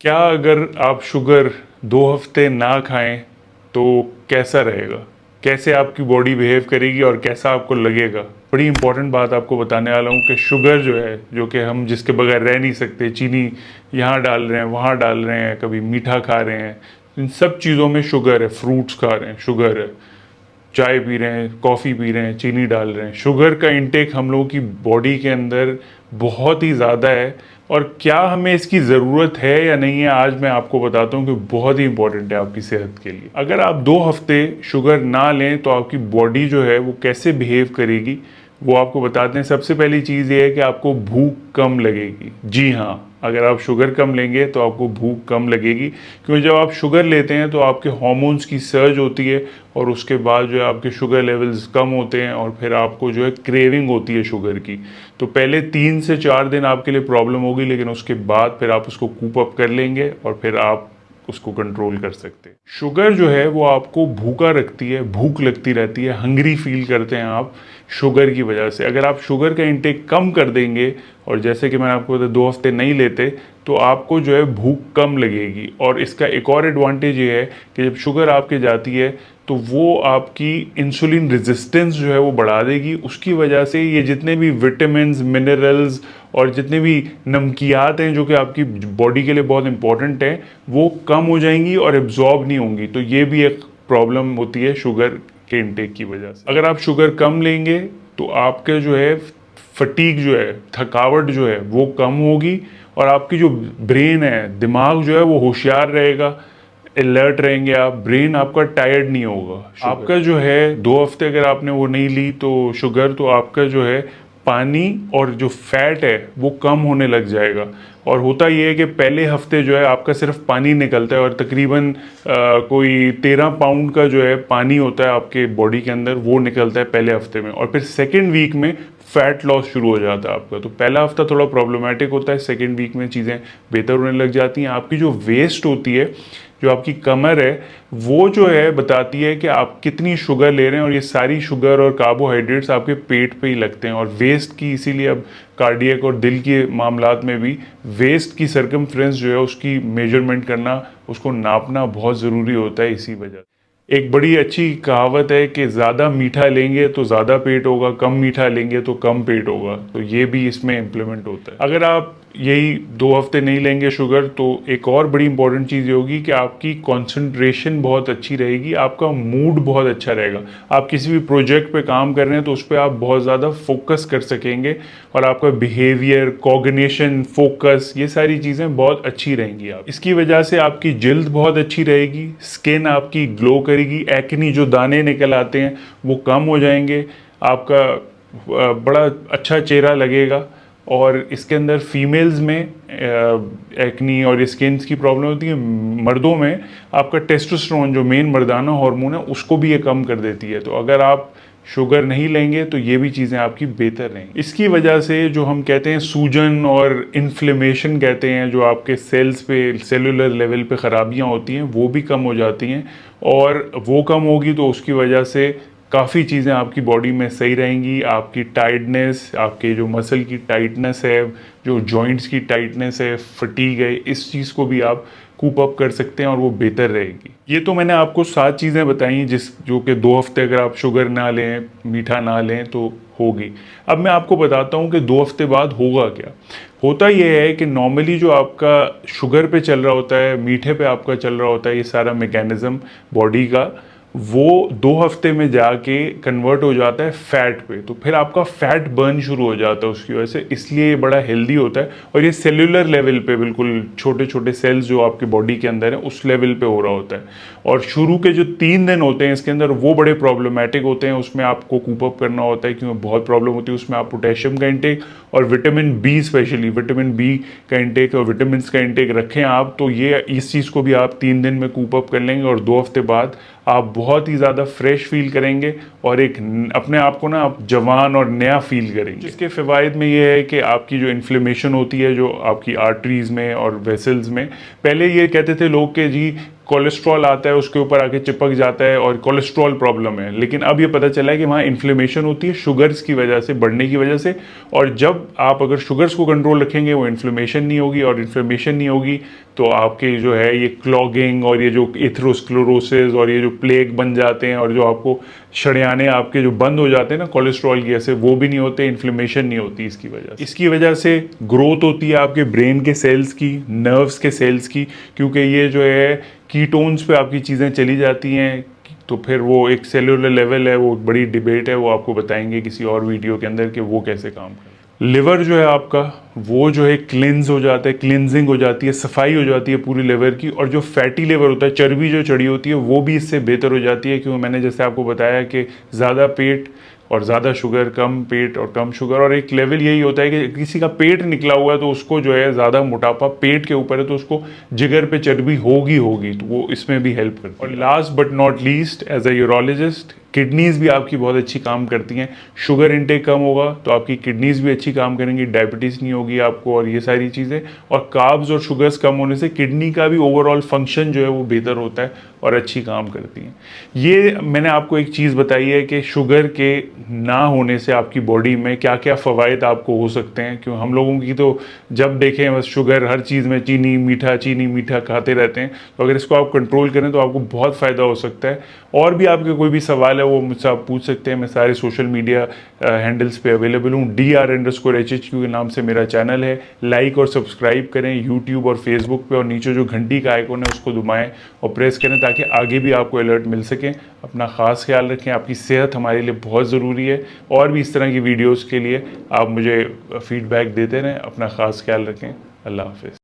क्या अगर आप शुगर 2 हफ्ते ना खाएं तो कैसा रहेगा? कैसे आपकी बॉडी बिहेव करेगी और कैसा आपको लगेगा? बड़ी इंपॉर्टेंट बात आपको बताने वाला हूँ कि शुगर जो है, जो कि हम जिसके बगैर रह नहीं सकते, चीनी यहाँ डाल रहे हैं, वहाँ डाल रहे हैं, कभी मीठा खा रहे हैं, इन सब चीज़ों में शुगर है। फ्रूट्स खा रहे हैं, शुगर है। चाय पी रहे हैं, कॉफ़ी पी रहे हैं, चीनी डाल रहे हैं। शुगर का इंटेक हम लोगों की बॉडी के अंदर बहुत ही ज़्यादा है। और क्या हमें इसकी ज़रूरत है या नहीं है, आज मैं आपको बताता हूँ कि बहुत ही इंपॉर्टेंट है आपकी सेहत के लिए। अगर आप 2 हफ्ते शुगर ना लें तो आपकी बॉडी जो है वो कैसे बिहेव करेगी वो आपको बताते हैं। सबसे पहली चीज़ ये है कि आपको भूख कम लगेगी। जी हाँ, अगर आप शुगर कम लेंगे तो आपको भूख कम लगेगी, क्योंकि जब आप शुगर लेते हैं तो आपके हार्मोन्स की सर्ज होती है और उसके बाद जो है आपके शुगर लेवल्स कम होते हैं और फिर आपको जो है क्रेविंग होती है शुगर की। तो पहले 3 से 4 दिन आपके लिए प्रॉब्लम होगी, लेकिन उसके बाद फिर आप उसको कूप अप कर लेंगे और फिर आप उसको कंट्रोल कर सकते हैं। शुगर जो है वो आपको भूखा रखती है, भूख लगती रहती है, हंग्री फील करते हैं आप शुगर की वजह से। अगर आप शुगर का इंटेक कम कर देंगे और जैसे कि मैंने आपको बताया 2 हफ्ते नहीं लेते तो आपको जो है भूख कम लगेगी। और इसका एक और एडवांटेज ये है कि जब शुगर आपके जाती है तो वो आपकी इंसुलिन रेजिस्टेंस जो है वो बढ़ा देगी। उसकी वजह से ये जितने भी विटामिन्स, मिनरल्स और जितने भी नमकियात हैं जो कि आपकी बॉडी के लिए बहुत इंपॉर्टेंट हैं, वो कम हो जाएंगी और एब्जॉर्ब नहीं होंगी। तो ये भी एक प्रॉब्लम होती है शुगर के इंटेक की वजह से। अगर आप शुगर कम लेंगे तो आपके जो है फटीग जो है, थकावट जो है वो कम होगी और आपकी जो ब्रेन है, दिमाग जो है वो होशियार रहेगा, अलर्ट रहेंगे आप। ब्रेन आपका टायर्ड नहीं होगा। आपका जो है 2 हफ्ते अगर आपने वो नहीं ली तो शुगर, तो आपका जो है पानी और जो फैट है वो कम होने लग जाएगा। और होता ये है कि पहले हफ्ते जो है आपका सिर्फ पानी निकलता है और तकरीबन कोई 13 पाउंड का जो है पानी होता है आपके बॉडी के अंदर, वो निकलता है पहले हफ्ते में। और फिर सेकेंड वीक में फैट लॉस शुरू हो जाता है आपका। तो पहला हफ्ता थोड़ा प्रॉब्लमेटिक होता है, सेकेंड वीक में चीज़ें बेहतर होने लग जाती हैं। आपकी जो वेस्ट होती है, जो आपकी कमर है, वो जो है बताती है कि आप कितनी शुगर ले रहे हैं। और ये सारी शुगर और कार्बोहाइड्रेट्स आपके पेट पे ही लगते हैं। और वेस्ट की, इसीलिए अब कार्डियक और दिल के मामलात में भी वेस्ट की सर्कमफ्रेंस जो है उसकी मेजरमेंट करना, उसको नापना बहुत ज़रूरी होता है। इसी वजह एक बड़ी अच्छी कहावत है कि ज़्यादा मीठा लेंगे तो ज़्यादा पेट होगा, कम मीठा लेंगे तो कम पेट होगा। तो ये भी इसमें इम्प्लीमेंट होता है। अगर आप यही 2 हफ्ते नहीं लेंगे शुगर तो एक और बड़ी इंपॉर्टेंट चीज़ ये होगी कि आपकी कंसंट्रेशन बहुत अच्छी रहेगी, आपका मूड बहुत अच्छा रहेगा। आप किसी भी प्रोजेक्ट पे काम कर रहे हैं तो उस पर आप बहुत ज़्यादा फोकस कर सकेंगे और आपका बिहेवियर, कोऑर्डिनेशन, फोकस, ये सारी चीज़ें बहुत अच्छी रहेंगी। आप इसकी वजह से आपकी जल्द बहुत अच्छी रहेगी, स्किन आपकी ग्लो करेगी, एक्नी जो दाने निकल आते हैं वो कम हो जाएंगे, आपका बड़ा अच्छा चेहरा लगेगा। और इसके अंदर फीमेल्स में एक्नी और स्किन की प्रॉब्लम होती है। मर्दों में आपका टेस्टोस्टेरोन जो मेन मर्दाना हार्मोन है उसको भी ये कम कर देती है। तो अगर आप शुगर नहीं लेंगे तो ये भी चीज़ें आपकी बेहतर रहेंगी। इसकी वजह से जो हम कहते हैं सूजन और इन्फ्लेमेशन कहते हैं, जो आपके सेल्स पे, सेलुलर लेवल पे ख़राबियाँ होती हैं, वो भी कम हो जाती हैं। और वो कम होगी तो उसकी वजह से काफ़ी चीज़ें आपकी बॉडी में सही रहेंगी। आपकी टाइटनेस, आपके जो मसल की टाइटनेस है, जो जॉइंट्स की टाइटनेस है, फटीग है, इस चीज़ को भी आप कूप अप कर सकते हैं और वो बेहतर रहेगी। ये तो मैंने आपको 7 चीज़ें बताई जो कि 2 हफ्ते अगर आप शुगर ना लें, मीठा ना लें तो होगी। अब मैं आपको बताता हूँ कि 2 हफ्ते बाद होगा क्या। होता यह है कि नॉर्मली जो आपका शुगर पे चल रहा होता है, मीठे पे आपका चल रहा होता है, ये सारा मैकेनिज्म बॉडी का, वो 2 हफ्ते में जाके कन्वर्ट हो जाता है फैट पे। तो फिर आपका फैट बर्न शुरू हो जाता है उसकी वजह से, इसलिए ये बड़ा हेल्दी होता है। और ये सेल्युलर लेवल पे, बिल्कुल छोटे छोटे सेल्स जो आपके बॉडी के अंदर है उस लेवल पे हो रहा होता है। और शुरू के जो 3 दिन होते हैं इसके अंदर वो बड़े प्रॉब्लमेटिक होते हैं। उसमें आपको कूप अप करना होता है क्योंकि बहुत प्रॉब्लम होती है। उसमें आप पोटेशियम का इंटेक और vitamin B, specially vitamin B का इंटेक और विटामिन का इंटेक रखें आप, तो ये इस चीज़ को भी आप 3 दिन में कूप अप कर लेंगे और 2 हफ्ते बाद आप बहुत ही ज़्यादा फ्रेश फील करेंगे और एक अपने आप को ना आप जवान और नया फील करेंगे। इसके फ़वाइद में ये है कि आपकी जो इन्फ्लेमेशन होती है जो आपकी आर्टरीज़ में और वेसल्स में, पहले ये कहते थे लोग कि जी कोलेस्ट्रॉल आता है उसके ऊपर आके चिपक जाता है और कोलेस्ट्रॉल प्रॉब्लम है। लेकिन अब ये पता चला है कि वहाँ इन्फ्लेमेशन होती है शुगर्स की वजह से, बढ़ने की वजह से। और जब आप अगर शुगर्स को कंट्रोल रखेंगे वो इन्फ्लेमेशन नहीं होगी, और इन्फ्लेमेशन नहीं होगी तो आपके जो है ये क्लॉगिंग और ये जो एथेरोस्क्लेरोसिस और ये जो प्लेग बन जाते हैं और जो आपको शरियाने आपके जो बंद हो जाते हैं ना कोलेस्ट्रॉल की वजह से, वो भी नहीं होते, इन्फ्लेमेशन नहीं होती इसकी वजह से ग्रोथ होती है आपके ब्रेन के सेल्स की, नर्व्स के सेल्स की, क्योंकि ये जो है कीटोन्स पे आपकी चीज़ें चली जाती हैं। तो फिर वो एक सेलुलर लेवल है, वो बड़ी डिबेट है, वो आपको बताएंगे किसी और वीडियो के अंदर कि वो कैसे काम करता है। लिवर जो है आपका वो जो है क्लिनज हो जाता है, क्लिनजिंग हो जाती है, सफाई हो जाती है पूरी लिवर की। और जो फैटी लिवर होता है, चर्बी जो चढ़ी होती है, वो भी इससे बेहतर हो जाती है। क्योंकि मैंने जैसे आपको बताया कि ज़्यादा पेट और ज़्यादा शुगर, कम पेट और कम शुगर। और एक लेवल यही होता है कि किसी का पेट निकला हुआ है तो उसको जो है ज़्यादा मोटापा पेट के ऊपर है तो उसको जिगर पे चर्बी होगी, तो वो इसमें भी हेल्प करती है। और last but not least, as a urologist, kidneys भी आपकी बहुत अच्छी काम करती हैं। शुगर इनटेक कम होगा तो आपकी किडनीज़ भी अच्छी काम करेंगी, डायबिटीज़ नहीं होगी आपको, और ये सारी चीज़ें। और कार्ब्स और शुगर्स कम होने से किडनी का भी ओवरऑल फंक्शन जो है वो बेहतर होता है और अच्छी काम करती हैं। ये मैंने आपको एक चीज़ बताई है कि शुगर के ना होने से आपकी बॉडी में क्या क्या फ़वाइद आपको हो सकते हैं। क्यों हम लोगों की तो जब देखें बस शुगर, हर चीज़ में चीनी मीठा खाते रहते हैं। तो अगर इसको आप कंट्रोल करें तो आपको बहुत फ़ायदा हो सकता है। और भी आपके कोई भी सवाल है वो मुझसे आप पूछ सकते हैं। मैं सारे सोशल मीडिया हैंडल्स पे अवेलेबल हूँ। DR_HHQ के नाम से मेरा चैनल है। लाइक और सब्सक्राइब करें यूट्यूब और फेसबुक पे, और नीचे जो घंटी का आइकॉन है उसको दबाएं और प्रेस करें ताकि आगे भी आपको अलर्ट मिल सकें। अपना ख़ास ख्याल रखें, आपकी सेहत हमारे लिए बहुत ज़रूरी है। और भी इस तरह की वीडियोज़ के लिए आप मुझे फीडबैक देते रहें। अपना ख़ास ख्याल रखें। अल्लाह हाफ़िज़।